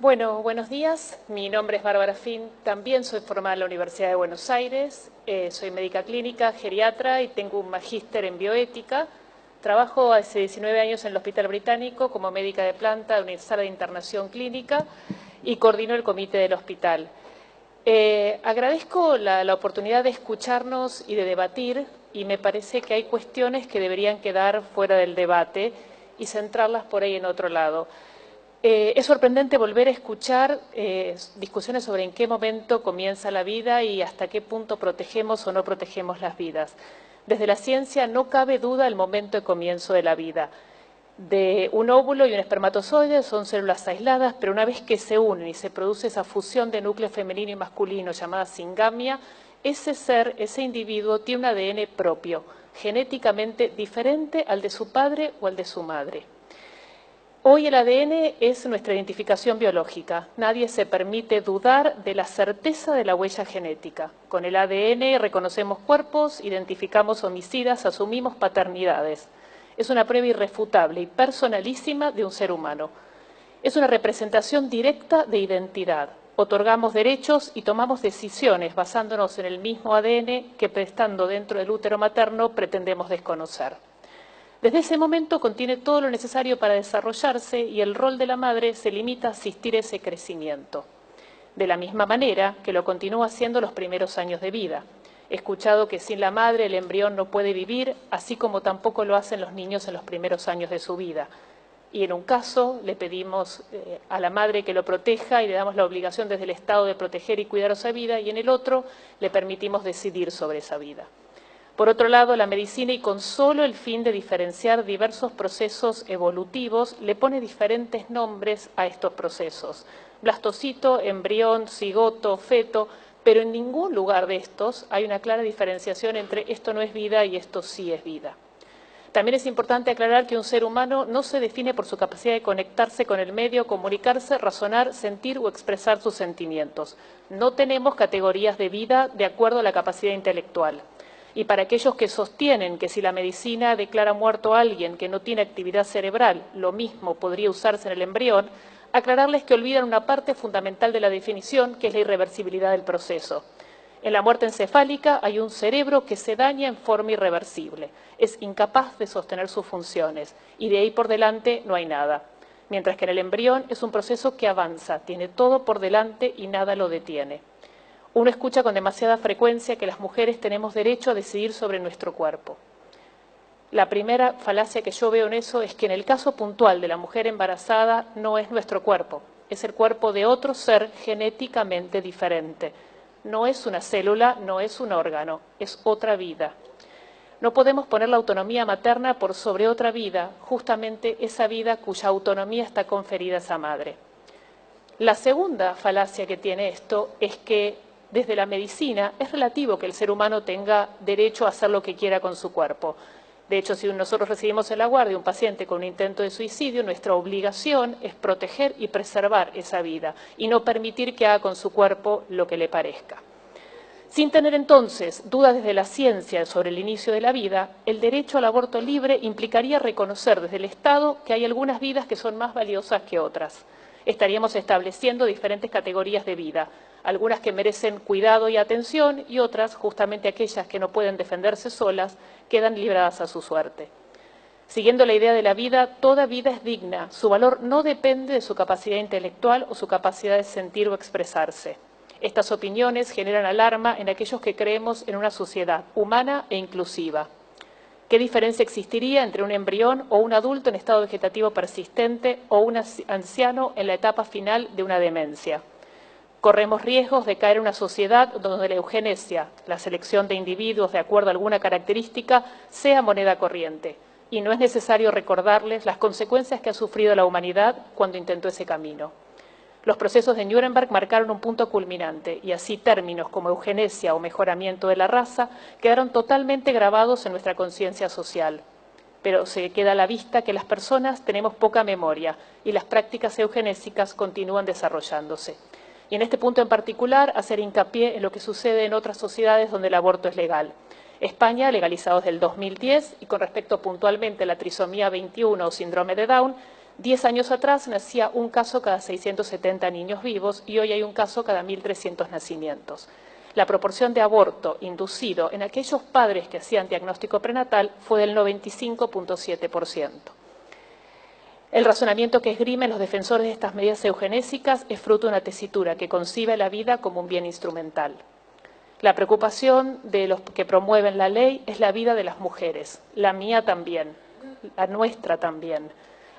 Bueno, buenos días. Mi nombre es Bárbara Fin. También soy formada en la Universidad de Buenos Aires. Soy médica clínica, geriatra y tengo un magíster en bioética. Trabajo hace 19 años en el Hospital Británico como médica de planta de una sala de internación clínica y coordino el comité del hospital. Agradezco la oportunidad de escucharnos y de debatir, y me parece que hay cuestiones que deberían quedar fuera del debate y centrarlas por ahí en otro lado. Es sorprendente volver a escuchar discusiones sobre en qué momento comienza la vida y hasta qué punto protegemos o no protegemos las vidas. Desde la ciencia no cabe duda el momento de comienzo de la vida. De un óvulo y un espermatozoide son células aisladas, pero una vez que se unen y se produce esa fusión de núcleo femenino y masculino llamada singamia, ese ser, ese individuo, tiene un ADN propio, genéticamente diferente al de su padre o al de su madre. Hoy el ADN es nuestra identificación biológica. Nadie se permite dudar de la certeza de la huella genética. Con el ADN reconocemos cuerpos, identificamos homicidas, asumimos paternidades. Es una prueba irrefutable y personalísima de un ser humano. Es una representación directa de identidad. Otorgamos derechos y tomamos decisiones basándonos en el mismo ADN que, estando dentro del útero materno, pretendemos desconocer. Desde ese momento contiene todo lo necesario para desarrollarse y el rol de la madre se limita a asistir a ese crecimiento. De la misma manera que lo continúa haciendo los primeros años de vida. He escuchado que sin la madre el embrión no puede vivir, así como tampoco lo hacen los niños en los primeros años de su vida. Y en un caso le pedimos a la madre que lo proteja y le damos la obligación desde el Estado de proteger y cuidar esa vida, y en el otro le permitimos decidir sobre esa vida. Por otro lado, la medicina, y con solo el fin de diferenciar diversos procesos evolutivos, le pone diferentes nombres a estos procesos. Blastocito, embrión, cigoto, feto, pero en ningún lugar de estos hay una clara diferenciación entre esto no es vida y esto sí es vida. También es importante aclarar que un ser humano no se define por su capacidad de conectarse con el medio, comunicarse, razonar, sentir o expresar sus sentimientos. No tenemos categorías de vida de acuerdo a la capacidad intelectual. Y para aquellos que sostienen que si la medicina declara muerto a alguien que no tiene actividad cerebral, lo mismo podría usarse en el embrión, aclararles que olvidan una parte fundamental de la definición, que es la irreversibilidad del proceso. En la muerte encefálica hay un cerebro que se daña en forma irreversible, es incapaz de sostener sus funciones y de ahí por delante no hay nada. Mientras que en el embrión es un proceso que avanza, tiene todo por delante y nada lo detiene. Uno escucha con demasiada frecuencia que las mujeres tenemos derecho a decidir sobre nuestro cuerpo. La primera falacia que yo veo en eso es que en el caso puntual de la mujer embarazada no es nuestro cuerpo, es el cuerpo de otro ser genéticamente diferente. No es una célula, no es un órgano, es otra vida. No podemos poner la autonomía materna por sobre otra vida, justamente esa vida cuya autonomía está conferida a esa madre. La segunda falacia que tiene esto es que desde la medicina es relativo que el ser humano tenga derecho a hacer lo que quiera con su cuerpo. De hecho, si nosotros recibimos en la guardia un paciente con un intento de suicidio, nuestra obligación es proteger y preservar esa vida y no permitir que haga con su cuerpo lo que le parezca. Sin tener entonces dudas desde la ciencia sobre el inicio de la vida, el derecho al aborto libre implicaría reconocer desde el Estado que hay algunas vidas que son más valiosas que otras. Estaríamos estableciendo diferentes categorías de vida, algunas que merecen cuidado y atención y otras, justamente aquellas que no pueden defenderse solas, quedan libradas a su suerte. Siguiendo la idea de la vida, toda vida es digna, su valor no depende de su capacidad intelectual o su capacidad de sentir o expresarse. Estas opiniones generan alarma en aquellos que creemos en una sociedad humana e inclusiva. ¿Qué diferencia existiría entre un embrión o un adulto en estado vegetativo persistente o un anciano en la etapa final de una demencia? Corremos riesgos de caer en una sociedad donde la eugenesia, la selección de individuos de acuerdo a alguna característica, sea moneda corriente. Y no es necesario recordarles las consecuencias que ha sufrido la humanidad cuando intentó ese camino. Los procesos de Nuremberg marcaron un punto culminante y así términos como eugenesia o mejoramiento de la raza quedaron totalmente grabados en nuestra conciencia social. Pero se queda a la vista que las personas tenemos poca memoria y las prácticas eugenésicas continúan desarrollándose. Y en este punto en particular, hacer hincapié en lo que sucede en otras sociedades donde el aborto es legal. España, legalizado desde el 2010, y con respecto puntualmente a la trisomía 21 o síndrome de Down, 10 años atrás nacía un caso cada 670 niños vivos y hoy hay un caso cada 1.300 nacimientos. La proporción de aborto inducido en aquellos padres que hacían diagnóstico prenatal fue del 95.7%. El razonamiento que esgrimen los defensores de estas medidas eugenésicas es fruto de una tesitura que concibe la vida como un bien instrumental. La preocupación de los que promueven la ley es la vida de las mujeres, la mía también, la nuestra también.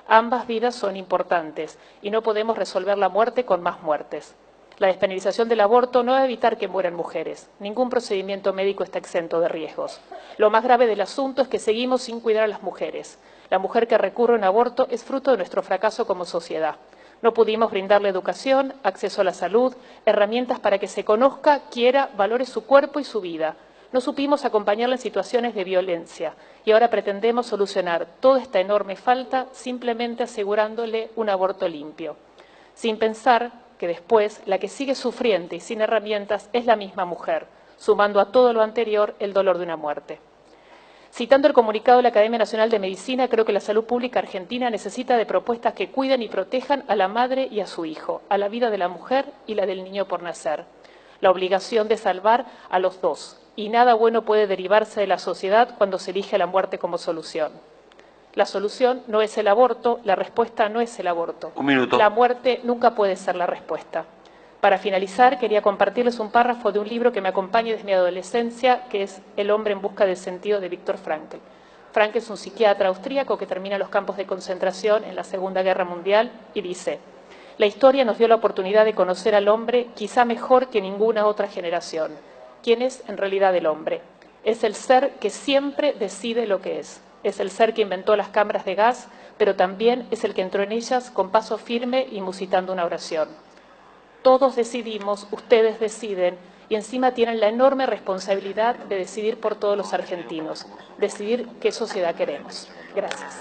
Ambas vidas son importantes y no podemos resolver la muerte con más muertes. La despenalización del aborto no va a evitar que mueran mujeres. Ningún procedimiento médico está exento de riesgos. Lo más grave del asunto es que seguimos sin cuidar a las mujeres. La mujer que recurre a un aborto es fruto de nuestro fracaso como sociedad. No pudimos brindarle educación, acceso a la salud, herramientas para que se conozca, quiera, valore su cuerpo y su vida. No supimos acompañarla en situaciones de violencia y ahora pretendemos solucionar toda esta enorme falta simplemente asegurándole un aborto limpio, sin pensar que después la que sigue sufriendo y sin herramientas es la misma mujer, sumando a todo lo anterior el dolor de una muerte. Citando el comunicado de la Academia Nacional de Medicina, creo que la salud pública argentina necesita de propuestas que cuiden y protejan a la madre y a su hijo, a la vida de la mujer y la del niño por nacer. La obligación de salvar a los dos, y nada bueno puede derivarse de la sociedad cuando se elige la muerte como solución. La solución no es el aborto, la respuesta no es el aborto. Un minuto. La muerte nunca puede ser la respuesta. Para finalizar, quería compartirles un párrafo de un libro que me acompaña desde mi adolescencia, que es El hombre en busca del sentido, de Viktor Frankl. Frankl es un psiquiatra austríaco que termina en los campos de concentración en la Segunda Guerra Mundial y dice: la historia nos dio la oportunidad de conocer al hombre quizá mejor que ninguna otra generación. ¿Quién es en realidad el hombre? Es el ser que siempre decide lo que es. Es el ser que inventó las cámaras de gas, pero también es el que entró en ellas con paso firme y musitando una oración. Todos decidimos, ustedes deciden, y encima tienen la enorme responsabilidad de decidir por todos los argentinos, decidir qué sociedad queremos. Gracias.